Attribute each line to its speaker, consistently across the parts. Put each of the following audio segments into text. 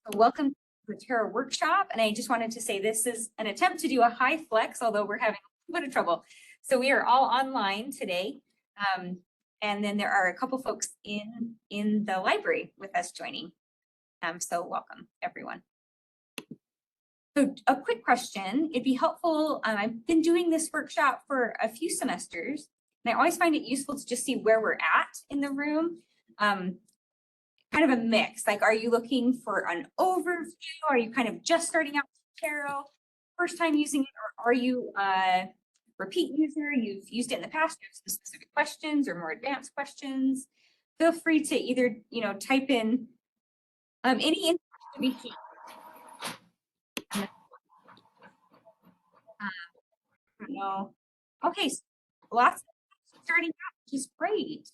Speaker 1: Welcome to the Zotero workshop, and I just wanted to say this is an attempt to do a high flex, although we're having a little bit of trouble. So we are all online today, and then there are a couple folks in the library with us joining. So welcome, everyone. So a quick question, it'd be helpful, I've been doing this workshop for a few semesters, and I always find it useful to just see where we're at in the room. Kind of a mix, like, are you looking for an overview? Are you kind of just starting out with Zotero, first time using it, or are you a repeat user? You've used it in the past, you have some specific questions or more advanced questions. Feel free to either, type in any information to be key. I don't know. Okay, so lots of starting out, which is great.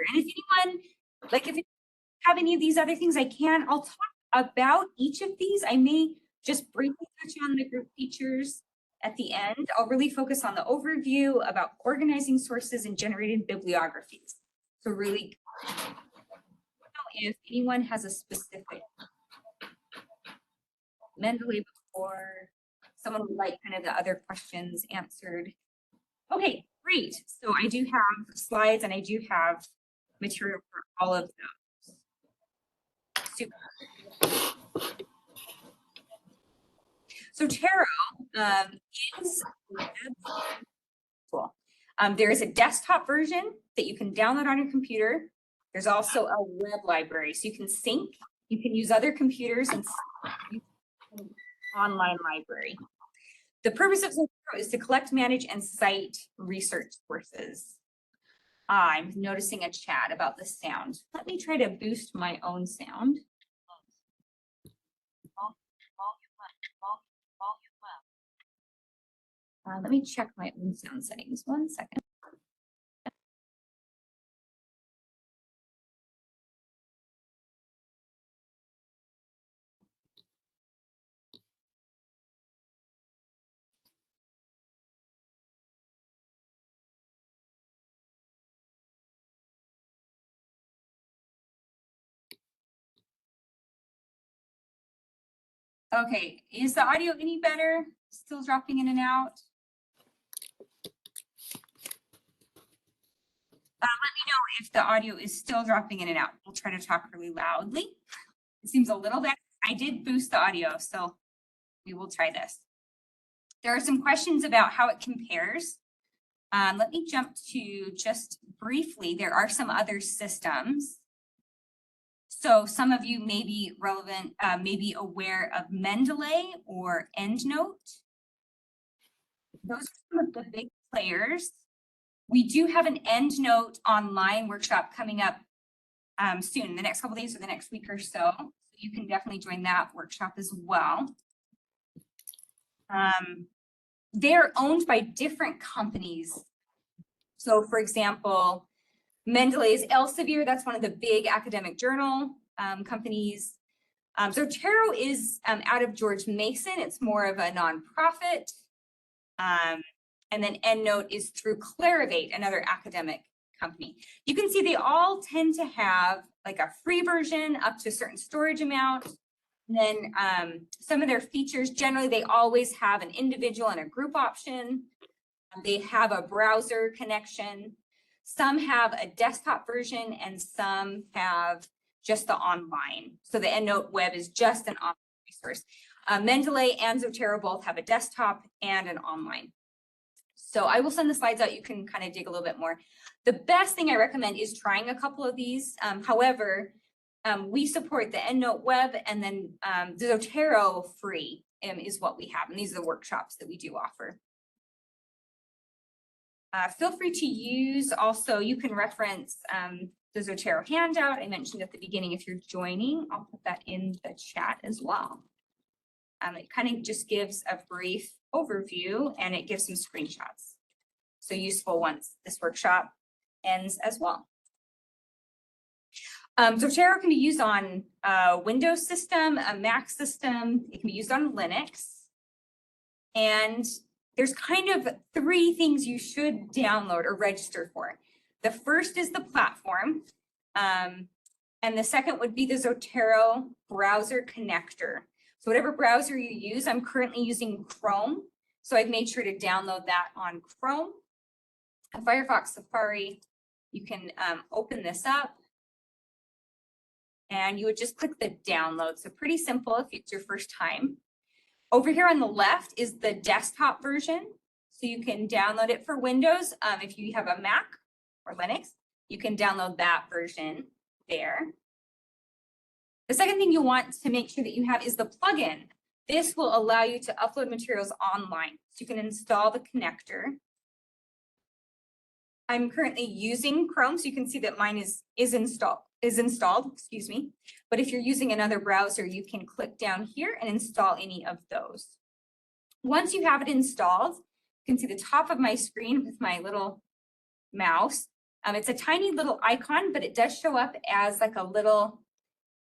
Speaker 1: And if anyone, if you have any of these other things, I'll talk about each of these. I may just briefly touch on the group features at the end. I'll really focus on the overview about organizing sources and generating bibliographies. So really, if anyone has a specific Mendeley before, someone would like kind of the other questions answered. Okay, great. So I do have slides and I do have material for all of those. Super. So Zotero is cool. There is a desktop version that you can download on your computer. There's also a web library, so you can sync. You can use other computers and online library. The purpose of Zotero is to collect, manage, and cite research sources. I'm noticing a chat about the sound. Let me try to boost my own sound. Let me check my own sound settings. 1 second. Okay, is the audio any better? Still dropping in and out? Let me know if the audio is still dropping in and out. We'll try to talk really loudly. It seems a little better. I did boost the audio, so we will try this. There are some questions about how it compares. Let me jump to just briefly, there are some other systems. So some of you may be relevant, may be aware of Mendeley or EndNote. Those are some of the big players. We do have an EndNote online workshop coming up soon, the next couple of days or the next week or so. You can definitely join that workshop as well. They're owned by different companies. So for example, Mendeley is Elsevier, that's one of the big academic journal companies. Zotero is out of George Mason, it's more of a nonprofit. And then EndNote is through Clarivate, another academic company. You can see they all tend to have like a free version up to a certain storage amount. And then some of their features, generally they always have an individual and a group option. They have a browser connection. Some have a desktop version and some have just the online. So the EndNote web is just an online resource. Mendeley and Zotero both have a desktop and an online. So I will send the slides out. You can kind of dig a little bit more. The best thing I recommend is trying a couple of these. However, we support the EndNote web, and then the Zotero free is what we have. And these are the workshops that we do offer. Feel free to use also, you can reference the Zotero handout I mentioned at the beginning if you're joining. I'll put that in the chat as well. It kind of just gives a brief overview and it gives some screenshots. So useful once this workshop ends as well. Zotero can be used on a Windows system, a Mac system. It can be used on Linux. And there's kind of 3 things you should download or register for. The first is the platform. And the second would be the Zotero browser connector. So whatever browser you use, I'm currently using Chrome. So I've made sure to download that on Chrome. A Firefox Safari, you can open this up. And you would just click the download. So pretty simple if it's your first time. Over here on the left is the desktop version. So you can download it for Windows. If you have a Mac or Linux, you can download that version there. The second thing you want to make sure that you have is the plugin. This will allow you to upload materials online. So you can install the connector. I'm currently using Chrome, so you can see that mine is installed, excuse me. But if you're using another browser, you can click down here and install any of those. Once you have it installed, you can see the top of my screen with my little mouse. It's a tiny little icon, but it does show up as like a little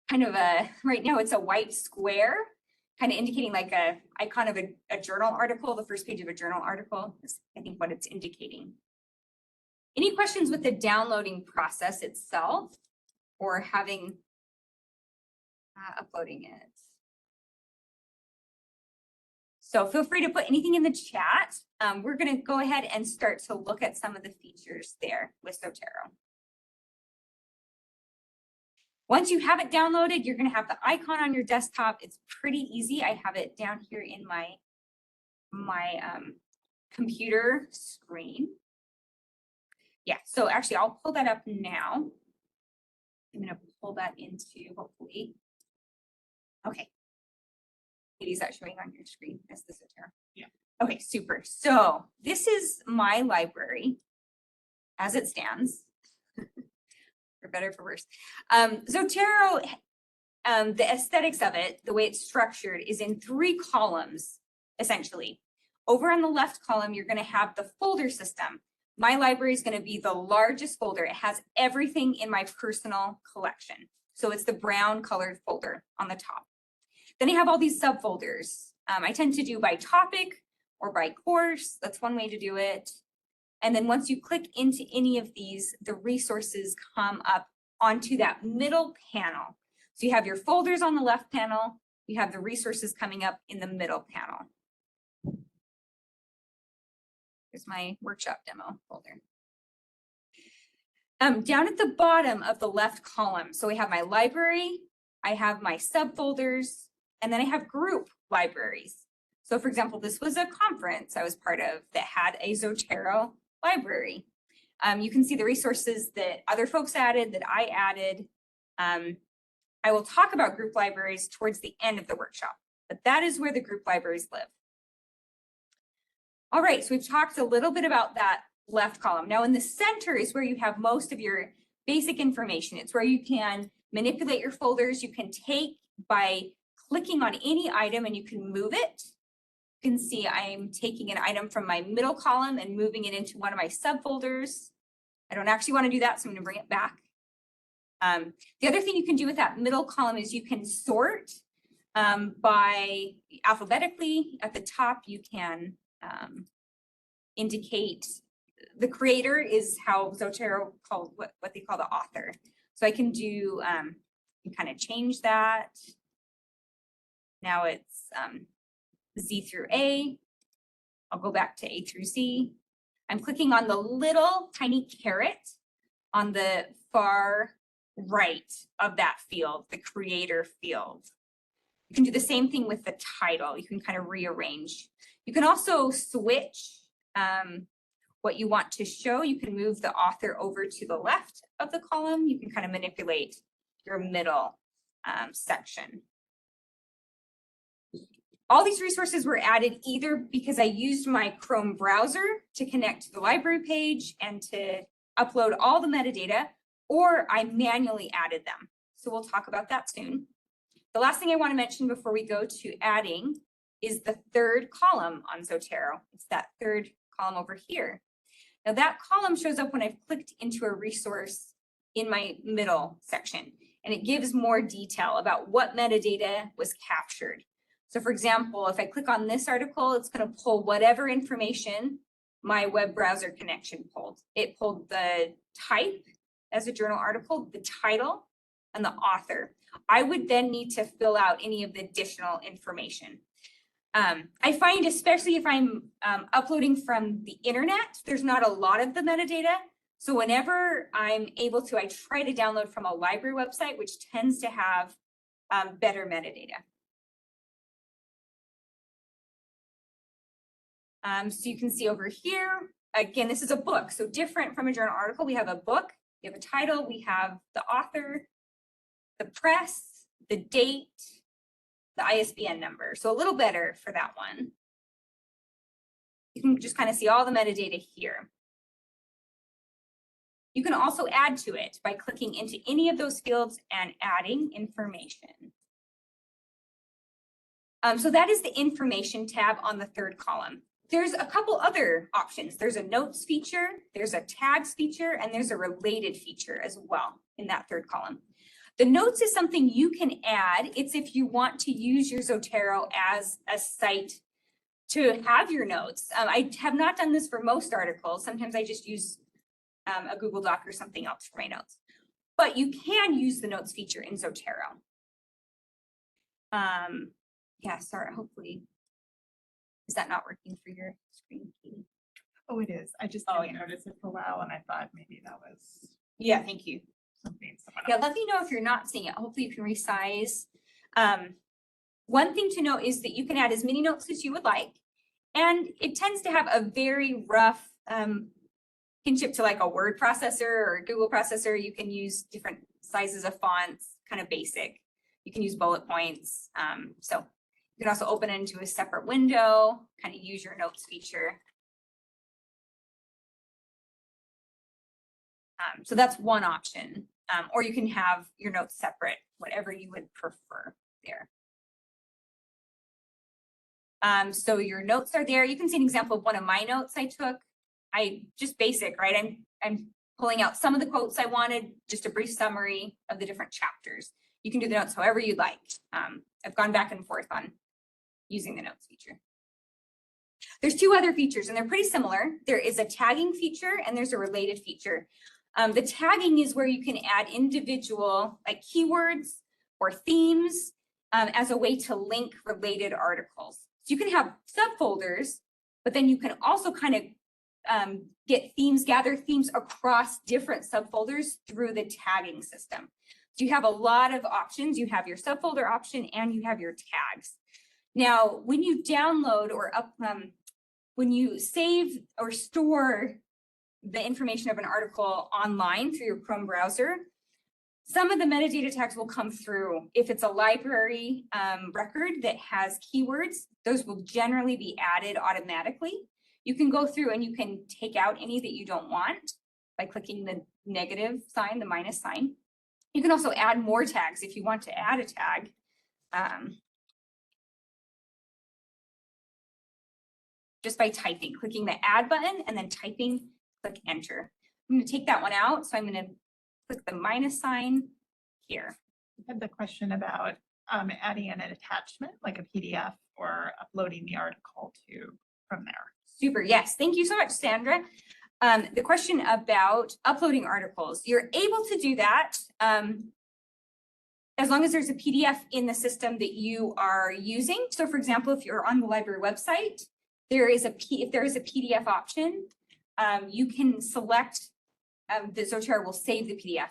Speaker 1: kind of right now it's a white square, kind of indicating like a icon of a journal article, the first page of a journal article is I think what it's indicating. Any questions with the downloading process itself or having uploading it? So feel free to put anything in the chat. We're going to go ahead and start to look at some of the features there with Zotero. Once you have it downloaded, you're going to have the icon on your desktop. It's pretty easy. I have it down here in my computer screen. Yeah, so actually I'll pull that up now. I'm going to pull that into hopefully. Okay. Is that showing on your screen as the Zotero? Yeah. Okay, super. So this is my library as it stands. For better, for worse. Zotero, the aesthetics of it, the way it's structured is in 3 columns, essentially. Over on the left column, you're going to have the folder system. My library is going to be the largest folder. It has everything in my personal collection. So it's the brown colored folder on the top. Then I have all these subfolders. I tend to do by topic or by course. That's one way to do it. And then once you click into any of these, the resources come up onto that middle panel. So you have your folders on the left panel. You have the resources coming up in the middle panel. Here's my workshop demo folder. Down at the bottom of the left column, so we have my library, I have my subfolders, and then I have group libraries. So for example, this was a conference I was part of that had a Zotero library. You can see the resources that other folks added, that I added. I will talk about group libraries towards the end of the workshop, but that is where the group libraries live. All right, so we've talked a little bit about that left column. Now in the center is where you have most of your basic information. It's where you can manipulate your folders. You can take by clicking on any item and you can move it. You can see I'm taking an item from my middle column and moving it into one of my subfolders. I don't actually want to do that, so I'm going to bring it back. The other thing you can do with that middle column is you can sort by alphabetically. At the top, you can indicate the creator is how Zotero called what they call the author. So I can do kind of change that. Now it's Z through A. I'll go back to A through Z. I'm clicking on the little tiny caret on the far right of that field, the creator field. You can do the same thing with the title. You can kind of rearrange. You can also switch what you want to show. You can move the author over to the left of the column. You can kind of manipulate your middle section. All these resources were added either because I used my Chrome browser to connect to the library page and to upload all the metadata, or I manually added them. So we'll talk about that soon. The last thing I want to mention before we go to adding is the third column on Zotero. It's that third column over here. Now that column shows up when I've clicked into a resource in my middle section, and it gives more detail about what metadata was captured. So for example, if I click on this article, it's going to pull whatever information my web browser connection pulled. It pulled the type as a journal article, the title, and the author. I would then need to fill out any of the additional information. I find, especially if I'm uploading from the internet, there's not a lot of the metadata. So whenever I'm able to, I try to download from a library website, which tends to have better metadata. So you can see over here, again, this is a book. So different from a journal article, we have a book, we have a title, we have the author, the press, the date, the ISBN number. So a little better for that one. You can just kind of see all the metadata here. You can also add to it by clicking into any of those fields and adding information. So that is the information tab on the third column. There's a couple other options. There's a notes feature, there's a tags feature, and there's a related feature as well in that third column. The notes is something you can add. It's if you want to use your Zotero as a site to have your notes. I have not done this for most articles. Sometimes I just use a Google Doc or something else for my notes. But you can use the notes feature in Zotero. Yeah, sorry, hopefully. Is that not working for your screen, Katie?
Speaker 2: Oh, it is. I just didn't notice it for a while, and I thought maybe that was
Speaker 1: Yeah, thank you.
Speaker 2: something.
Speaker 1: Yeah, let me know if you're not seeing it. Hopefully you can resize. One thing to note is that you can add as many notes as you would like, and it tends to have a very rough kinship to like a word processor or a Google processor. You can use different sizes of fonts, kind of basic. You can use bullet points. So you can also open it into a separate window, kind of use your notes feature. So that's one option, or you can have your notes separate, whatever you would prefer there. So your notes are there. You can see an example of one of my notes I took. Just basic, right? I'm pulling out some of the quotes I wanted, just a brief summary of the different chapters. You can do the notes however you'd like. I've gone back and forth on using the notes feature. There's two other features and they're pretty similar. There is a tagging feature and there's a related feature. The tagging is where you can add individual like keywords or themes as a way to link related articles. So you can have subfolders, but then you can also kind of gather themes across different subfolders through the tagging system. So you have a lot of options. You have your subfolder option and you have your tags. Now, when you download or when you save or store the information of an article online through your Chrome browser, some of the metadata tags will come through. If it's a library record that has keywords, those will generally be added automatically. You can go through and you can take out any that you don't want by clicking the negative sign, the minus sign. You can also add more tags if you want to add a tag. Just by typing, clicking the add button and then typing, click enter. I'm going to take that one out. So I'm going to click the minus sign here.
Speaker 2: I had the question about adding in an attachment like a PDF or uploading the article from there.
Speaker 1: Super. Yes. Thank you so much, Sandra. The question about uploading articles, you're able to do that as long as there's a PDF in the system that you are using. So for example, if you're on the library website, if there is a PDF option, you can select the Zotero will save the PDF.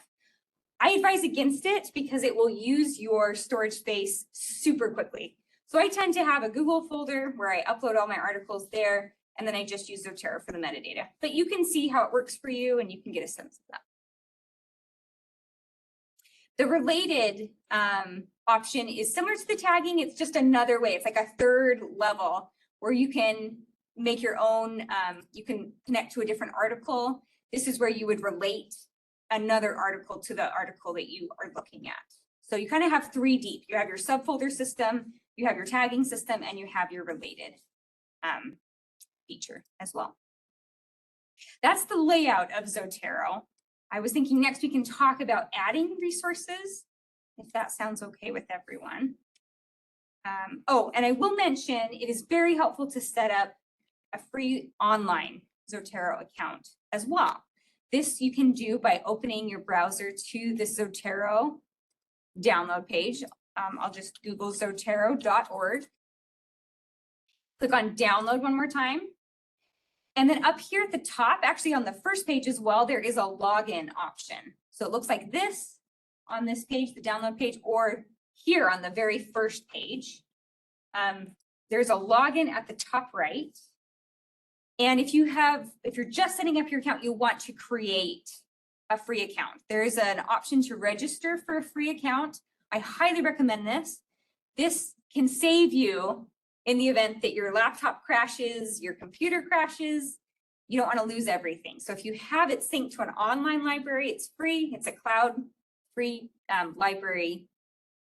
Speaker 1: I advise against it because it will use your storage space super quickly. So I tend to have a Google folder where I upload all my articles there, and then I just use Zotero for the metadata. But you can see how it works for you and you can get a sense of that. The related option is similar to the tagging. It's just another way. It's like a third level where you can make your own, you can connect to a different article. This is where you would relate another article to the article that you are looking at. So you kind of have three deep. You have your subfolder system, you have your tagging system, and you have your related feature as well. That's the layout of Zotero. I was thinking next we can talk about adding resources, if that sounds okay with everyone. Oh, and I will mention it is very helpful to set up a free online Zotero account as well. This you can do by opening your browser to the Zotero download page. I'll just Google zotero.org. Click on download one more time. And then up here at the top, actually on the first page as well, there is a login option. So it looks like this on this page, the download page, or here on the very first page. There's a login at the top right. And if you're just setting up your account, you want to create a free account. There is an option to register for a free account. I highly recommend this. This can save you in the event that your laptop crashes, your computer crashes. You don't want to lose everything. So if you have it synced to an online library, it's free. It's a cloud free library.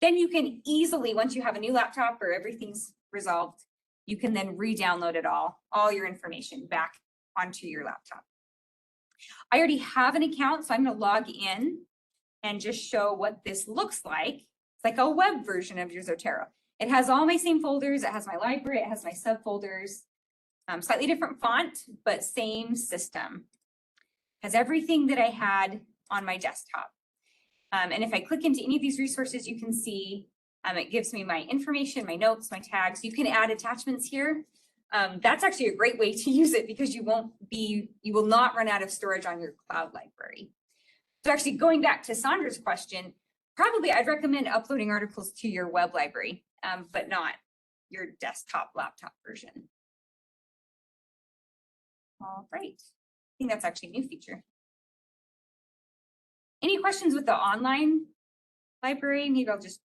Speaker 1: Then you can easily, once you have a new laptop or everything's resolved, you can then re-download it all your information back onto your laptop. I already have an account, so I'm going to log in and just show what this looks like. It's like a web version of your Zotero. It has all my same folders. It has my library. It has my subfolders. Slightly different font, but same system. It has everything that I had on my desktop. And if I click into any of these resources, you can see it gives me my information, my notes, my tags. You can add attachments here. That's actually a great way to use it because you will not run out of storage on your cloud library. So actually going back to Sandra's question, probably I'd recommend uploading articles to your web library, but not your desktop laptop version. All right, I think that's actually a new feature. Any questions with the online library? Maybe I'll just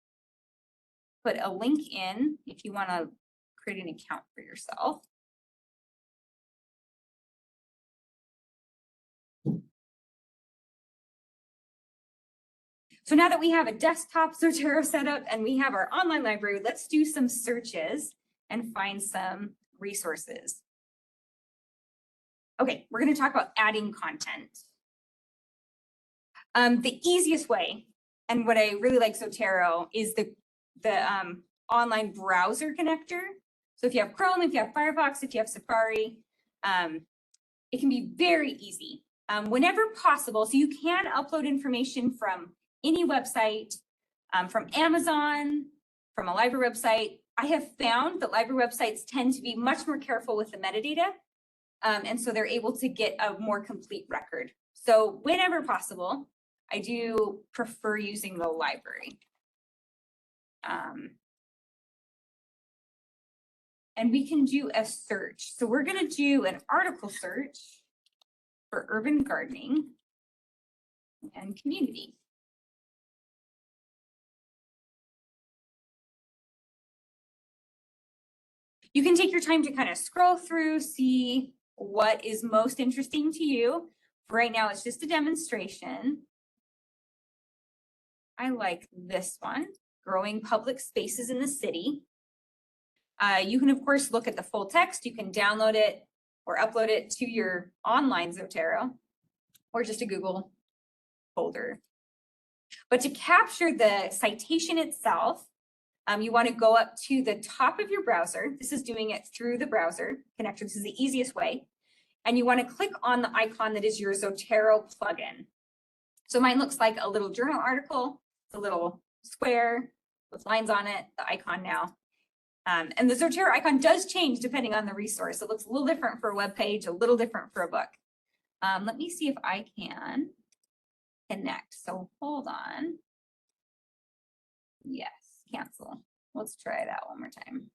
Speaker 1: put a link in if you want to create an account for yourself. So now that we have a desktop Zotero set up and we have our online library, let's do some searches and find some resources. Okay, we're going to talk about adding content. The easiest way, and what I really like Zotero, is the online browser connector. So if you have Chrome, if you have Firefox, if you have Safari, it can be very easy. Whenever possible, so you can upload information from any website, from Amazon, from a library website. I have found that library websites tend to be much more careful with the metadata, and so they're able to get a more complete record. So whenever possible, I do prefer using the library. And we can do a search. So we're going to do an article search for urban gardening and community. You can take your time to kind of scroll through, see what is most interesting to you. For right now, it's just a demonstration. I like this one, growing public spaces in the city. You can, of course, look at the full text. You can download it or upload it to your online Zotero or just a Google folder. But to capture the citation itself, you want to go up to the top of your browser. This is doing it through the browser connector. This is the easiest way. And you want to click on the icon that is your Zotero plugin. So mine looks like a little journal article. It's a little square with lines on it, the icon now. And the Zotero icon does change depending on the resource. It looks a little different for a web page, a little different for a book. Let me see if I can connect. So hold on. Yes, cancel. Let's try that one more time.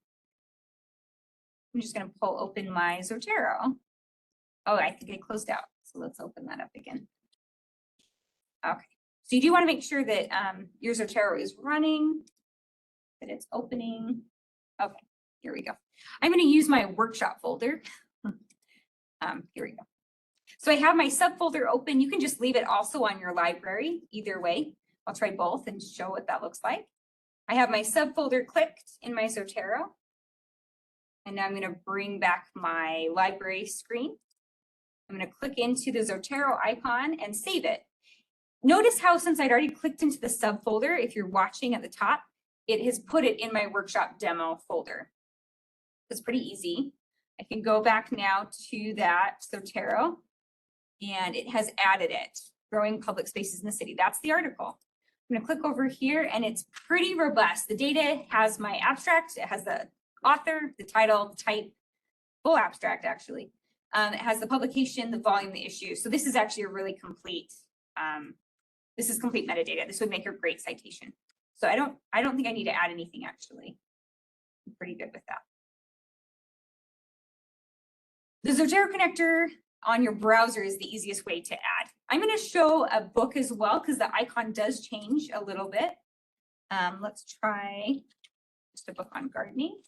Speaker 1: I'm just going to pull open my Zotero. Oh, I think it closed out. So let's open that up again. Okay. So you do want to make sure that your Zotero is running, that it's opening. Okay, here we go. I'm going to use my workshop folder. Here we go. So I have my subfolder open. You can just leave it also on your library, either way. I'll try both and show what that looks like. I have my subfolder clicked in my Zotero. And now I'm going to bring back my library screen. I'm going to click into the Zotero icon and save it. Notice how since I'd already clicked into the subfolder, if you're watching at the top, it has put it in my workshop demo folder. It's pretty easy. I can go back now to that Zotero and it has added it, growing public spaces in the city. That's the article. I'm gonna click over here and it's pretty robust. The data has my abstract, it has the author, the title, type, full abstract actually. It has the publication, the volume, the issue. So this is actually a really complete, this is complete metadata. This would make a great citation. So I don't think I need to add anything actually. I'm pretty good with that. The Zotero connector on your browser is the easiest way to add. I'm going to show a book as well because the icon does change a little bit. Let's try just a book on gardening.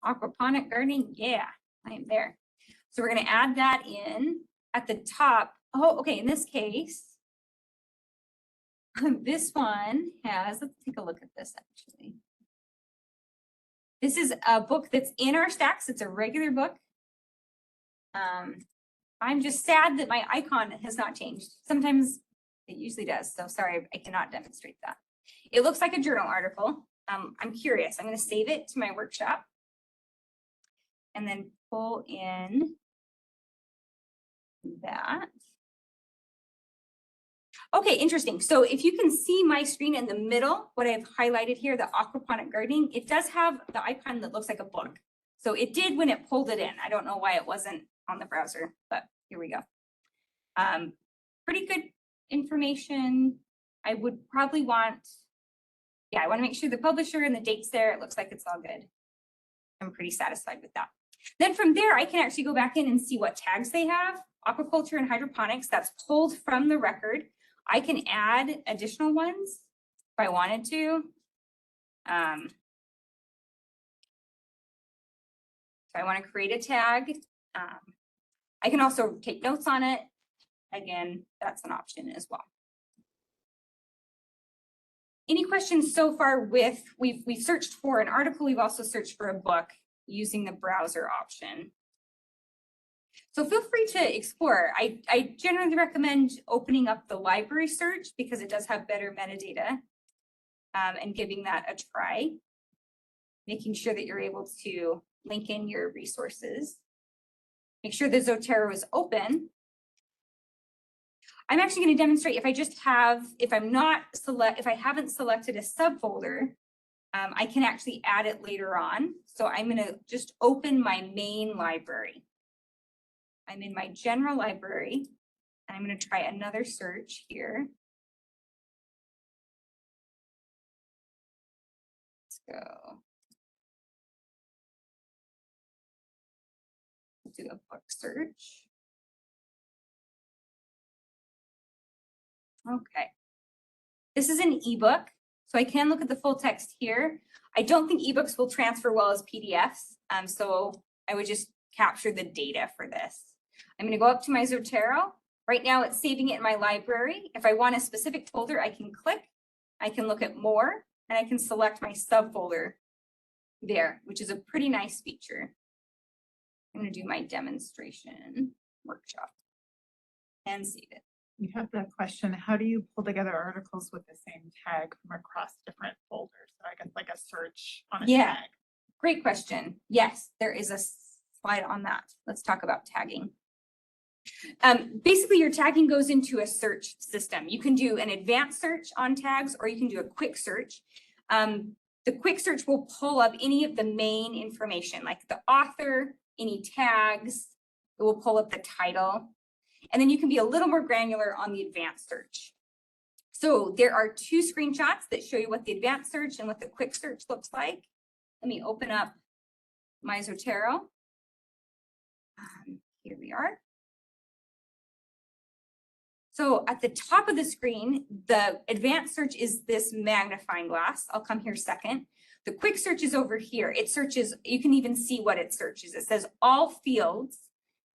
Speaker 1: Aquaponic gardening, yeah, I am there. So we're going to add that in at the top. Oh, okay, in this case, this one has, let's take a look at this actually. This is a book that's in our stacks. It's a regular book. I'm just sad that my icon has not changed. Sometimes it usually does. So sorry, I cannot demonstrate that. It looks like a journal article. I'm curious. I'm going to save it to my workshop and then pull in that. Okay, interesting. So if you can see my screen in the middle, what I've highlighted here, the aquaponic gardening, it does have the icon that looks like a book. So it did when it pulled it in. I don't know why it wasn't on the browser, but here we go. Pretty good information. I would probably want, yeah, I want to make sure the publisher and the date's there. It looks like it's all good. I'm pretty satisfied with that. Then from there, I can actually go back in and see what tags they have. Aquaculture and hydroponics, that's pulled from the record. I can add additional ones if I wanted to. So I want to create a tag. I can also take notes on it. Again, that's an option as well. Any questions so far with, we've searched for an article, we've also searched for a book using the browser option. So feel free to explore. I generally recommend opening up the library search because it does have better metadata and giving that a try, making sure that you're able to link in your resources. Make sure the Zotero is open. I'm actually going to demonstrate if I just have, if I haven't selected a subfolder, I can actually add it later on. So I'm going to just open my main library. I'm in my general library and I'm going to try another search here. Let's go. Do a book search. Okay. This is an ebook, so I can look at the full text here. I don't think ebooks will transfer well as PDFs, so I would just capture the data for this. I'm going to go up to my Zotero. Right now it's saving it in my library. If I want a specific folder, I can click, I can look at more, and I can select my subfolder there, which is a pretty nice feature. I'm going to do my demonstration workshop and save it.
Speaker 2: You have the question, how do you pull together articles with the same tag from across different folders? So I guess like a search on a tag.
Speaker 1: Great question. Yes, there is a slide on that. Let's talk about tagging. Basically, your tagging goes into a search system. You can do an advanced search on tags, or you can do a quick search. The quick search will pull up any of the main information, like the author, any tags. It will pull up the title. And then you can be a little more granular on the advanced search. So there are two screenshots that show you what the advanced search and what the quick search looks like. Let me open up my Zotero. Here we are. So at the top of the screen, the advanced search is this magnifying glass. I'll come here second. The quick search is over here. It searches, you can even see what it searches. It says all fields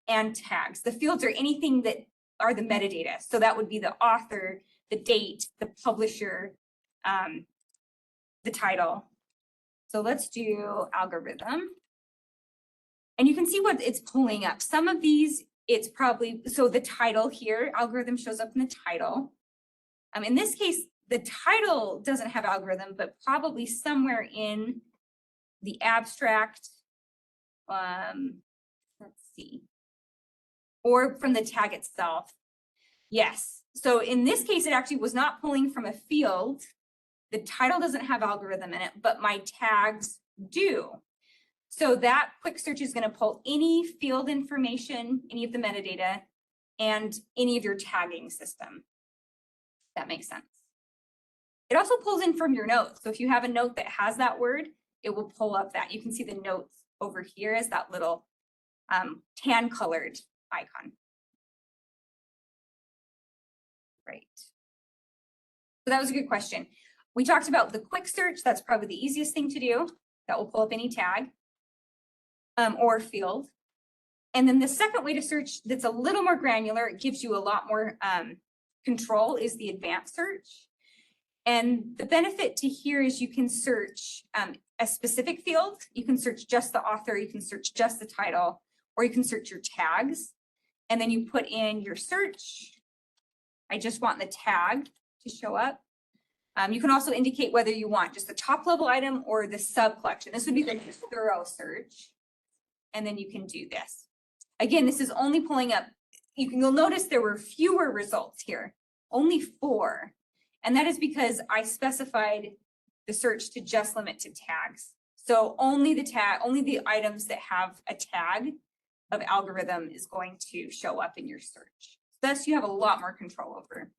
Speaker 1: and tags. The fields are anything that are the metadata. So that would be the author, the date, the publisher, the title. So let's do algorithm. And you can see what it's pulling up. Some of these, it's probably, so the title here, algorithm shows up in the title. In this case, the title doesn't have algorithm, but probably somewhere in the abstract, let's see. or from the tag itself. Yes. So in this case, it actually was not pulling from a field. The title doesn't have algorithm in it, but my tags do. So that quick search is going to pull any field information, any of the metadata, and any of your tagging system. That makes sense. It also pulls in from your notes. So if you have a note that has that word, it will pull up that. You can see the notes over here as that little tan colored icon. Right. So that was a good question. We talked about the quick search. That's probably the easiest thing to do. That will pull up any tag or field. And then the second way to search that's a little more granular, it gives you a lot more control, is the advanced search. And the benefit to here is you can search a specific field. You can search just the author, you can search just the title, or you can search your tags. And then you put in your search. I just want the tag to show up. You can also indicate whether you want just the top level item or the sub collection. This would be the thorough search. And then you can do this. Again, this is only pulling up, you'll notice there were fewer results here, only 4. And that is because I specified the search to just limit to tags. So only the items that have a tag of algorithm is going to show up in your search. Thus, you have a lot more control over.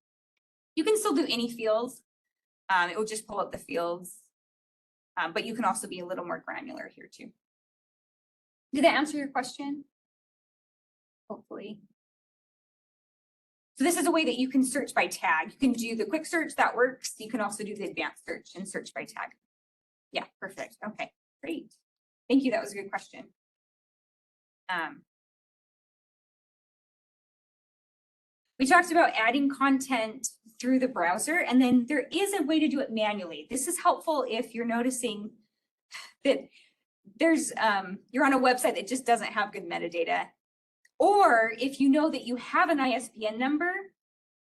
Speaker 1: You can still do any fields. It will just pull up the fields, but you can also be a little more granular here too. Did that answer your question? Hopefully. So this is a way that you can search by tag. You can do the quick search, that works. You can also do the advanced search and search by tag. Yeah, perfect. Okay, great. Thank you. That was a good question. We talked about adding content through the browser, and then there is a way to do it manually. This is helpful if you're noticing that there's you're on a website that just doesn't have good metadata, or if you know that you have an ISBN number,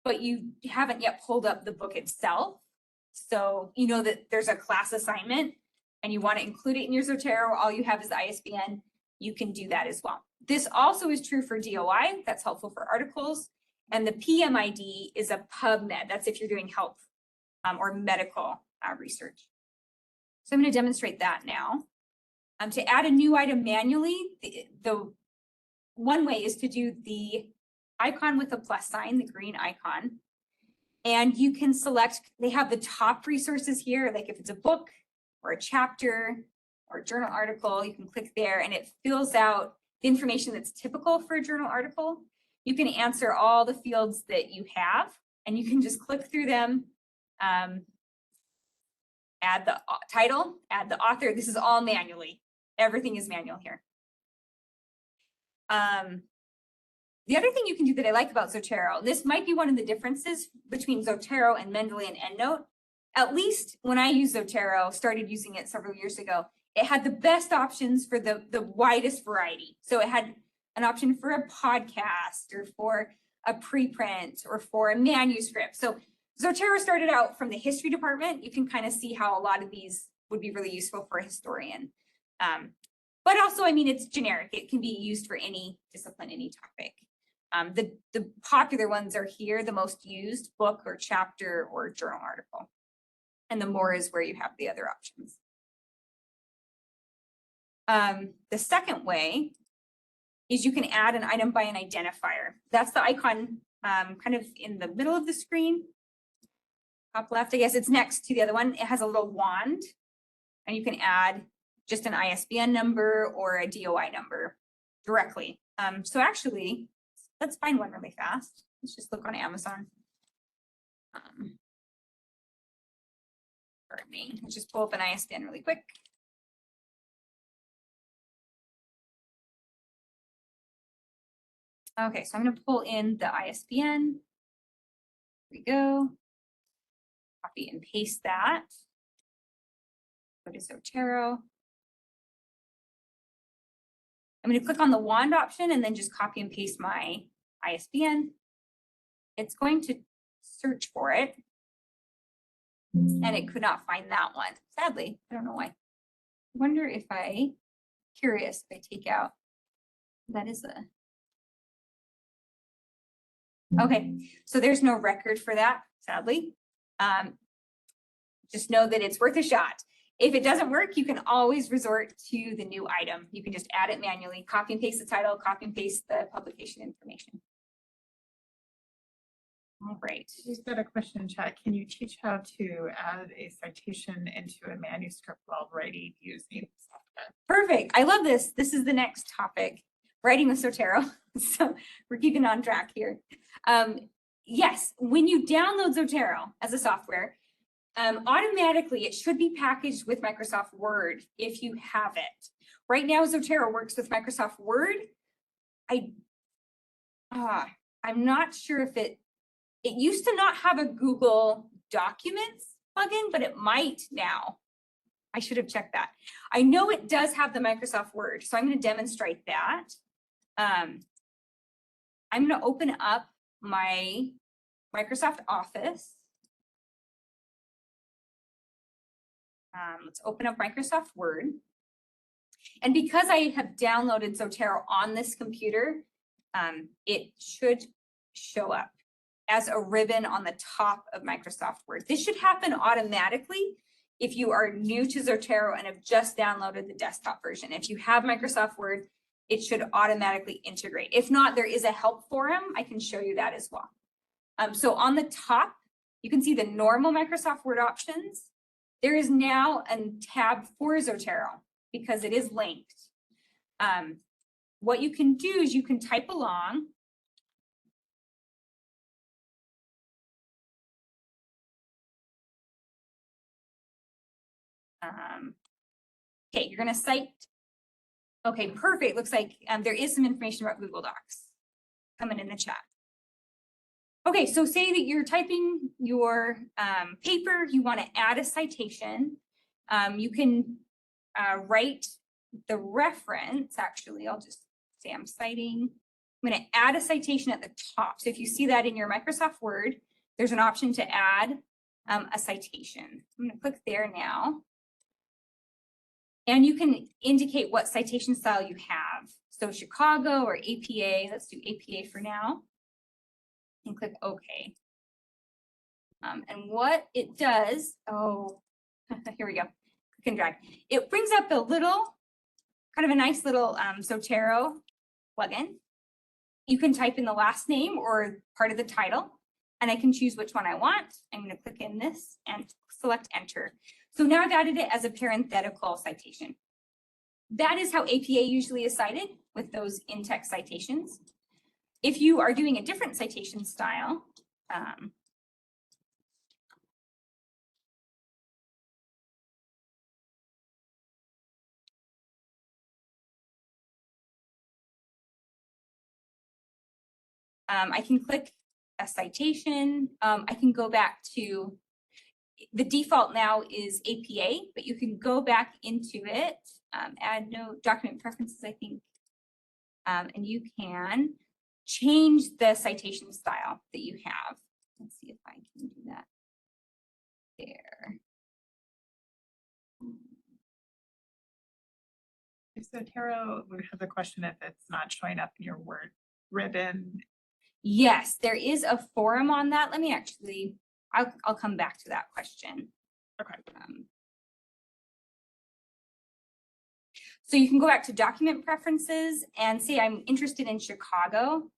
Speaker 1: but you haven't yet pulled up the book itself. So you know that there's a class assignment and you want to include it in your Zotero, all you have is the ISBN, you can do that as well. This also is true for DOI, that's helpful for articles. And the PMID is a PubMed. That's if you're doing health or medical research. So I'm going to demonstrate that now. To add a new item manually, the one way is to do the icon with a plus sign, the green icon. And you can select, they have the top resources here, like if it's a book or a chapter or a journal article, you can click there and it fills out the information that's typical for a journal article. You can answer all the fields that you have, and you can just click through them, add the title, add the author. This is all manually. Everything is manual here. The other thing you can do that I like about Zotero, this might be one of the differences between Zotero and Mendeley and EndNote. At least when I used Zotero, started using it several years ago, it had the best options for the widest variety. So it had an option for a podcast or for a preprint or for a manuscript. So Zotero started out from the history department. You can kind of see how a lot of these would be really useful for a historian. But also, I mean, it's generic. It can be used for any discipline, any topic. The popular ones are here, the most used, book or chapter or journal article. And the more is where you have the other options. The second way is you can add an item by an identifier. That's the icon kind of in the middle of the screen. Top left, I guess it's next to the other one. It has a little wand and you can add just an ISBN number or a DOI number directly. So actually, let's find one really fast. Let's just look on Amazon. Pardon me, let's just pull up an ISBN really quick. Okay, so I'm going to pull in the ISBN. Here we go. Copy and paste that. Go to Zotero. I'm going to click on the wand option and then just copy and paste my ISBN. It's going to search for it. And it could not find that one. Sadly, I don't know why. I wonder if curious if I take out, that is a Okay, so there's no record for that, sadly. Just know that it's worth a shot. If it doesn't work, you can always resort to the new item. You can just add it manually, copy and paste the title, copy and paste the publication information. All right.
Speaker 2: Just got a question in chat. Can you teach how to add a citation into a manuscript while writing using software?
Speaker 1: Perfect. I love this. This is the next topic, writing with Zotero. So we're keeping on track here. Yes, when you download Zotero as a software, automatically it should be packaged with Microsoft Word if you have it. Right now, Zotero works with Microsoft Word. I'm not sure if it used to not have a Google Documents plugin, but it might now. I should have checked that. I know it does have the Microsoft Word, so I'm going to demonstrate that. I'm going to open up my Microsoft Office. Let's open up Microsoft Word. And because I have downloaded Zotero on this computer, it should show up as a ribbon on the top of Microsoft Word. This should happen automatically if you are new to Zotero and have just downloaded the desktop version. If you have Microsoft Word, it should automatically integrate. If not, there is a help forum. I can show you that as well. So on the top, you can see the normal Microsoft Word options. There is now a tab for Zotero because it is linked. What you can do is you can type along. Okay, you're going to cite. Okay, perfect. Looks like there is some information about Google Docs coming in the chat. Okay, so say that you're typing your paper, you want to add a citation. You can write the reference. Actually, I'll just say I'm citing. I'm going to add a citation at the top. So if you see that in your Microsoft Word, there's an option to add a citation. I'm going to click there now. And you can indicate what citation style you have. So Chicago or APA, let's do APA for now. And click OK. And what it does, here we go, click and drag. It brings up the little, kind of a nice little Zotero plugin. You can type in the last name or part of the title, and I can choose which one I want. I'm going to click in this and select enter. So now I've added it as a parenthetical citation. That is how APA usually is cited with those in-text citations. If you are doing a different citation style, I can click a citation. I can go back to, the default now is APA, but you can go back into it, add note, document preferences, I think, and you can change the citation style that you have. Let's see if I can do that there.
Speaker 2: Zotero would have the question if it's not showing up in your Word ribbon.
Speaker 1: Yes, there is a forum on that. Let me actually, I'll come back to that question.
Speaker 2: Okay.
Speaker 1: So you can go back to document preferences and say I'm interested in Chicago.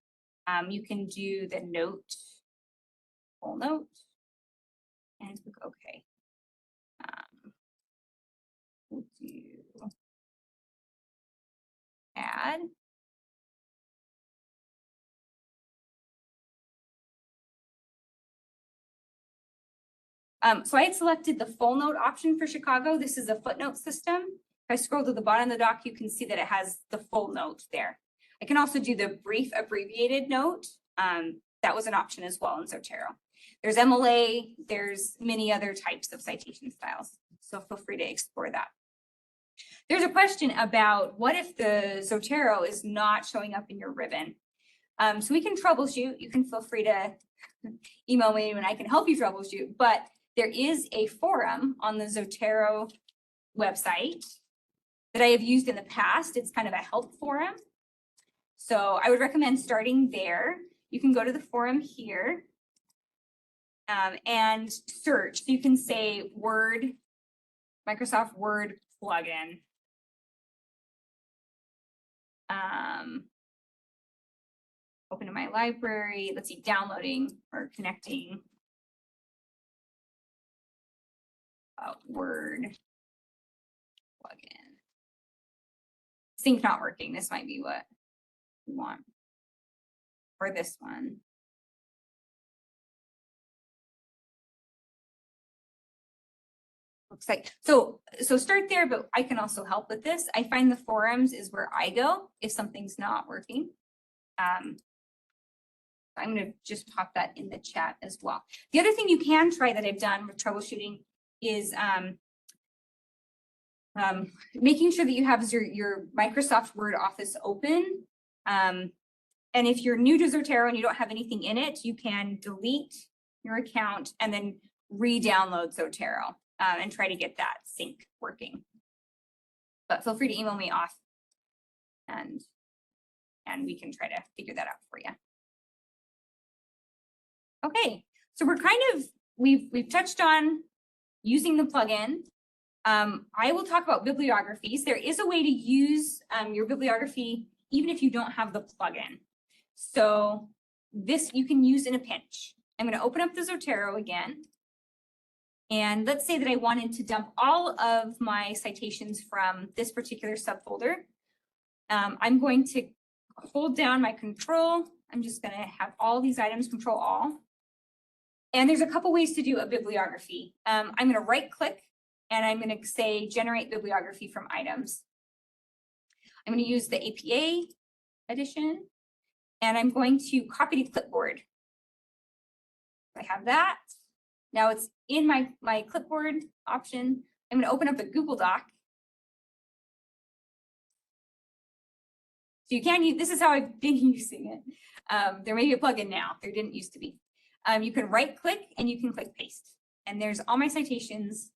Speaker 1: You can do the note, full note, and click OK. We'll do add. So I had selected the full note option for Chicago. This is a footnote system. If I scroll to the bottom of the doc, you can see that it has the full note there. I can also do the brief abbreviated note. That was an option as well in Zotero. There's MLA, there's many other types of citation styles. So feel free to explore that. There's a question about what if the Zotero is not showing up in your ribbon? So we can troubleshoot. You can feel free to email me and I can help you troubleshoot, but there is a forum on the Zotero website that I have used in the past. It's kind of a help forum. So I would recommend starting there. you can go to the forum here and search. So you can say Word, Microsoft Word plugin. Open to my library. Let's see, downloading or connecting. Word plugin. Sync not working. This might be what we want. Or this one. Looks like, so start there, but I can also help with this. I find the forums is where I go if something's not working. I'm going to just pop that in the chat as well. The other thing you can try that I've done with troubleshooting is making sure that you have your Microsoft Word Office open. And if you're new to Zotero and you don't have anything in it, you can delete your account and then re-download Zotero and try to get that sync working. But feel free to email me off and we can try to figure that out for you. Okay, so we're kind of, we've touched on using the plugin. I will talk about bibliographies. There is a way to use your bibliography even if you don't have the plugin. So this you can use in a pinch. I'm going to open up the Zotero again. And let's say that I wanted to dump all of my citations from this particular subfolder. I'm going to hold down my control. I'm just going to have all these items, control all. And there's a couple ways to do a bibliography. I'm going to right click and I'm going to say generate bibliography from items. I'm going to use the APA edition and I'm going to copy to clipboard. I have that. Now it's in my clipboard option. I'm going to open up a Google Doc. So you can use, this is how I've been using it. There may be a plugin now, there didn't used to be. You can right click and you can click paste. And there's all my citations.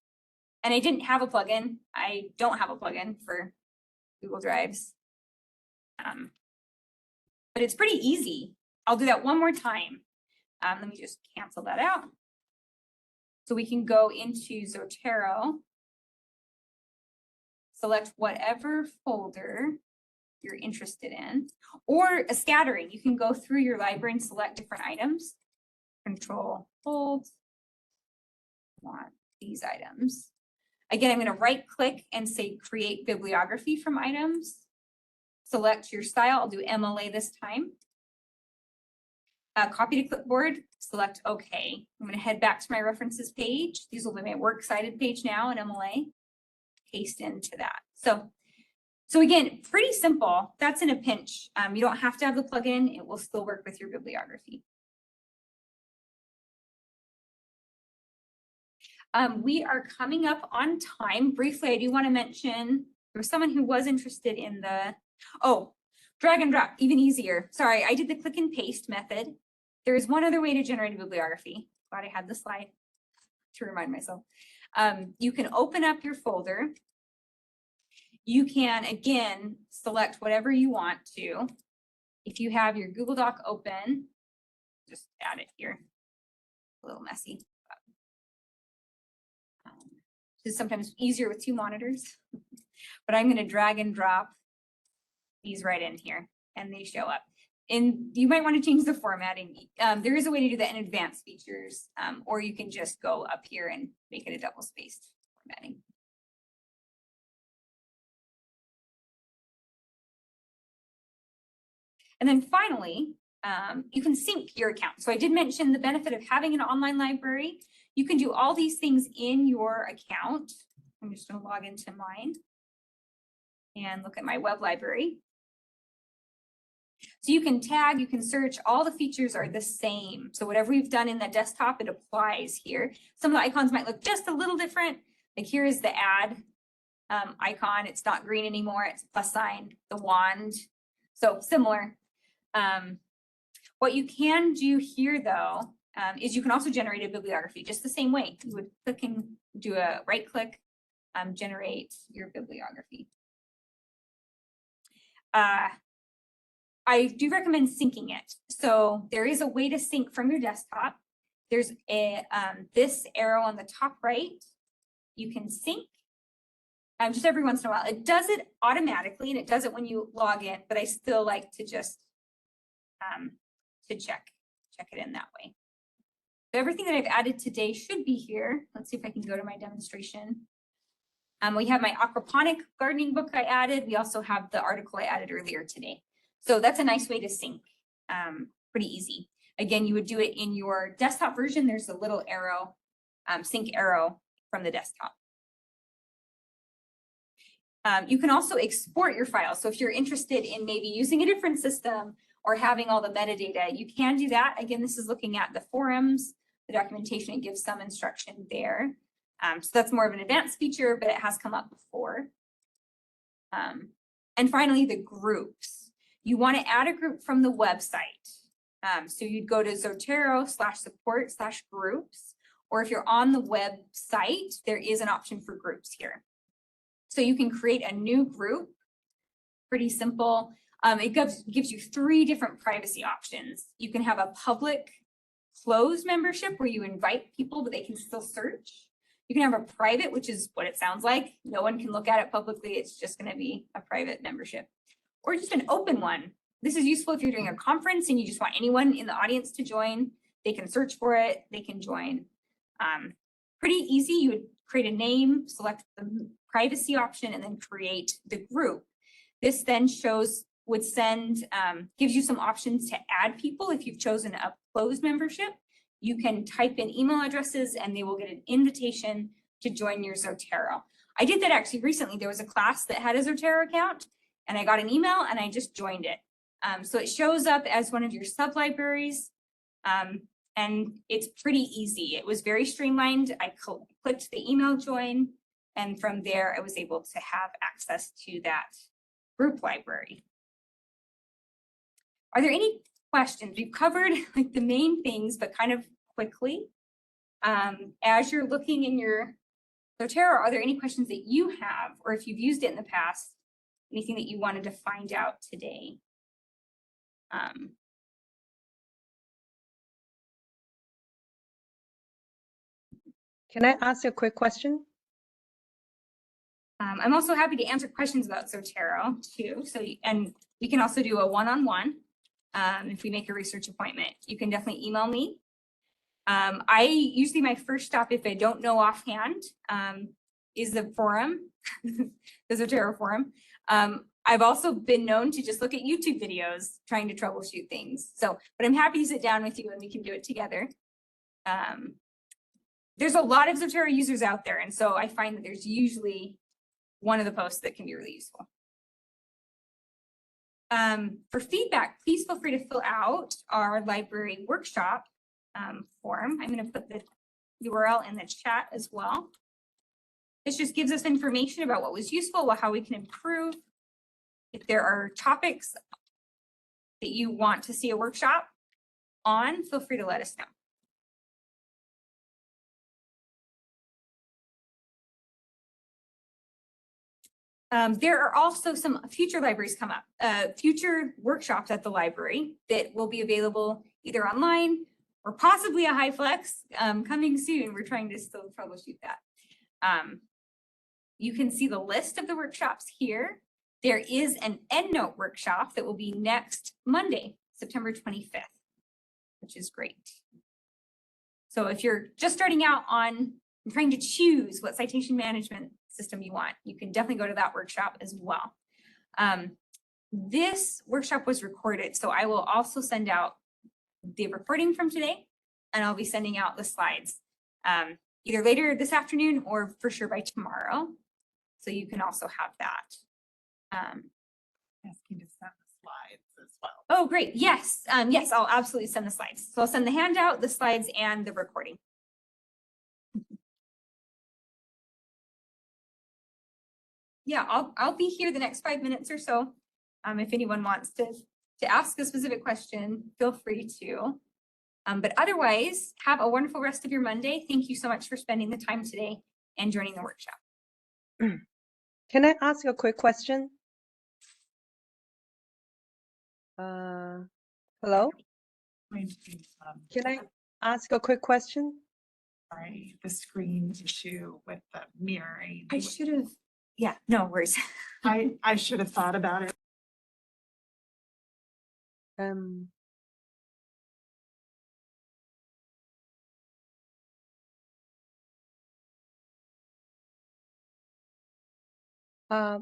Speaker 1: And I didn't have a plugin. I don't have a plugin for Google Drives. But it's pretty easy. I'll do that one more time. Let me just cancel that out. So we can go into Zotero, select whatever folder you're interested in, or a scattering. You can go through your library and select different items. Control, hold, want these items. Again, I'm going to right click and say create bibliography from items. Select your style. I'll do MLA this time. Copy to clipboard, select OK. I'm going to head back to my references page. These will be my works cited page now in MLA. Paste into that. So again, pretty simple. That's in a pinch. You don't have to have the plugin. It will still work with your bibliography. We are coming up on time. Briefly, I do want to mention there was someone who was interested in the, drag and drop, even easier. Sorry, I did the click and paste method. There is one other way to generate a bibliography. Glad I had the slide to remind myself. You can open up your folder. You can, again, select whatever you want to. If you have your Google Doc open, just add it here. A little messy. It's sometimes easier with two monitors. But I'm going to drag and drop these right in here, and they show up. And you might want to change the formatting. There is a way to do that in advanced features, or you can just go up here and make it a double spaced formatting. And then finally, you can sync your account. So I did mention the benefit of having an online library. You can do all these things in your account. I'm just going to log into mine and look at my web library. So you can tag, you can search, all the features are the same. So whatever we've done in the desktop, it applies here. Some of the icons might look just a little different. Like here is the add icon. It's not green anymore, it's plus sign, the wand. So similar. What you can do here though, is you can also generate a bibliography just the same way. You would click and do a right click, generate your bibliography. I do recommend syncing it. So there is a way to sync from your desktop. There's a this arrow on the top right. You can sync just every once in a while. It does it automatically, and it does it when you log in, but I still like to just to check it in that way. So everything that I've added today should be here. Let's see if I can go to my demonstration. We have my aquaponic gardening book I added. We also have the article I added earlier today. So that's a nice way to sync, pretty easy. Again, you would do it in your desktop version. There's a little arrow, sync arrow from the desktop. You can also export your files. So if you're interested in maybe using a different system or having all the metadata, you can do that. Again, this is looking at the forums, the documentation, it gives some instruction there. So that's more of an advanced feature, but it has come up before. And finally, the groups. You want to add a group from the website. So you'd go to Zotero/support/groups, or if you're on the website, there is an option for groups here. So you can create a new group, pretty simple. It gives you 3 different privacy options. You can have a public closed membership where you invite people, but they can still search. You can have a private, which is what it sounds like. No one can look at it publicly. It's just going to be a private membership, or just an open one. This is useful if you're doing a conference and you just want anyone in the audience to join. They can search for it. They can join. Pretty easy. You would create a name, select the privacy option, and then create the group. This then gives you some options to add people. If you've chosen a closed membership, you can type in email addresses and they will get an invitation to join your Zotero. I did that actually recently. There was a class that had a Zotero account and I got an email and I just joined it. So it shows up as one of your sub-libraries, and it's pretty easy. It was very streamlined. I clicked the email join, and from there I was able to have access to that group library. Are there any questions? We've covered like the main things, but kind of quickly. As you're looking in your Zotero, are there any questions that you have, or if you've used it in the past, anything that you wanted to find out today?
Speaker 3: Can I ask a quick question?
Speaker 1: I'm also happy to answer questions about Zotero too. So, and we can also do a one-on-one if we make a research appointment. You can definitely email me. Usually my first stop, if I don't know offhand, is the forum, the Zotero forum. I've also been known to just look at YouTube videos trying to troubleshoot things. So, but I'm happy to sit down with you and we can do it together. There's a lot of Zotero users out there, and so I find that there's usually one of the posts that can be really useful. For feedback, please feel free to fill out our library workshop form. I'm going to put the URL in the chat as well. This just gives us information about what was useful, how we can improve. If there are topics that you want to see a workshop on, feel free to let us know. There are also some future libraries come up, future workshops at the library that will be available either online or possibly a HiFlex coming soon. We're trying to still troubleshoot that. You can see the list of the workshops here. There is an EndNote workshop that will be next Monday, September 25th, which is great. So if you're just starting out on trying to choose what citation management system you want, you can definitely go to that workshop as well. This workshop was recorded, so I will also send out the recording from today, and I'll be sending out the slides either later this afternoon or for sure by tomorrow. So you can also have that.
Speaker 2: Asking to send the slides as well.
Speaker 1: Oh, great. Yes. Yes, I'll absolutely send the slides. So I'll send the handout, the slides, and the recording. Yeah, I'll be here the next 5 minutes or so. If anyone wants to ask a specific question, feel free to. But otherwise, have a wonderful rest of your Monday. Thank you so much for spending the time today and joining the workshop.
Speaker 3: Can I ask a quick question? Hello?
Speaker 2: Going to be,
Speaker 3: Can I ask a quick question?
Speaker 2: sorry, the screen issue with the mirroring.
Speaker 1: I should have, yeah, no worries.
Speaker 2: I should have thought about it.
Speaker 3: Um, uh,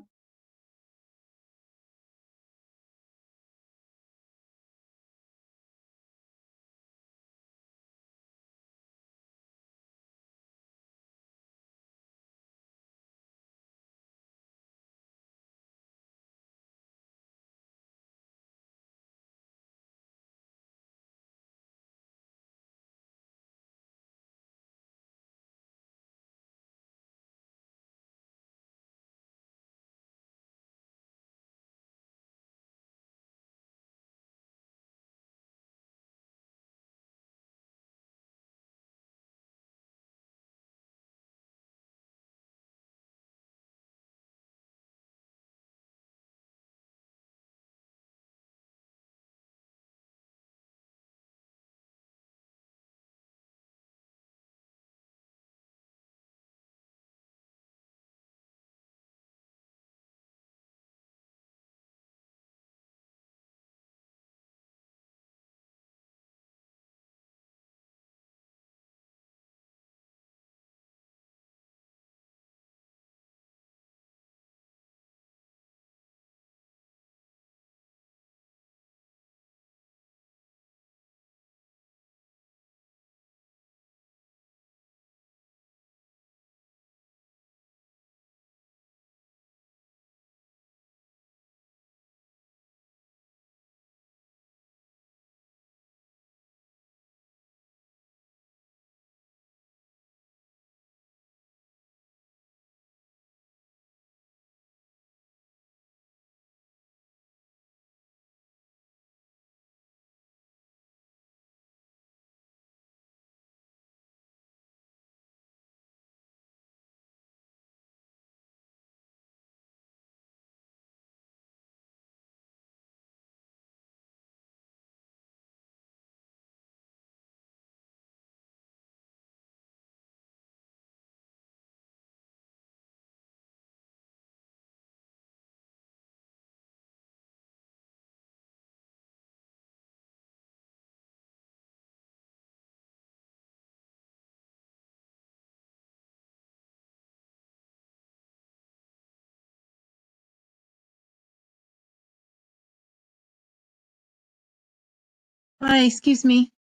Speaker 4: Hi, excuse me.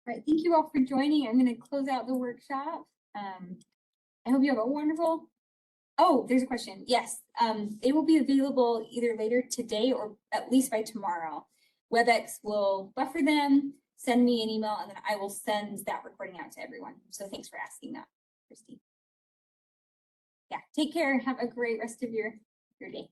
Speaker 1: All right, thank you all for joining. I'm going to close out the workshop. I hope you have a wonderful. Oh, there's a question. Yes, it will be available either later today or at least by tomorrow. WebEx will buffer them, send me an email, and then I will send that recording out to everyone. So thanks for asking that, Christy. Yeah, take care. Have a great rest of your day.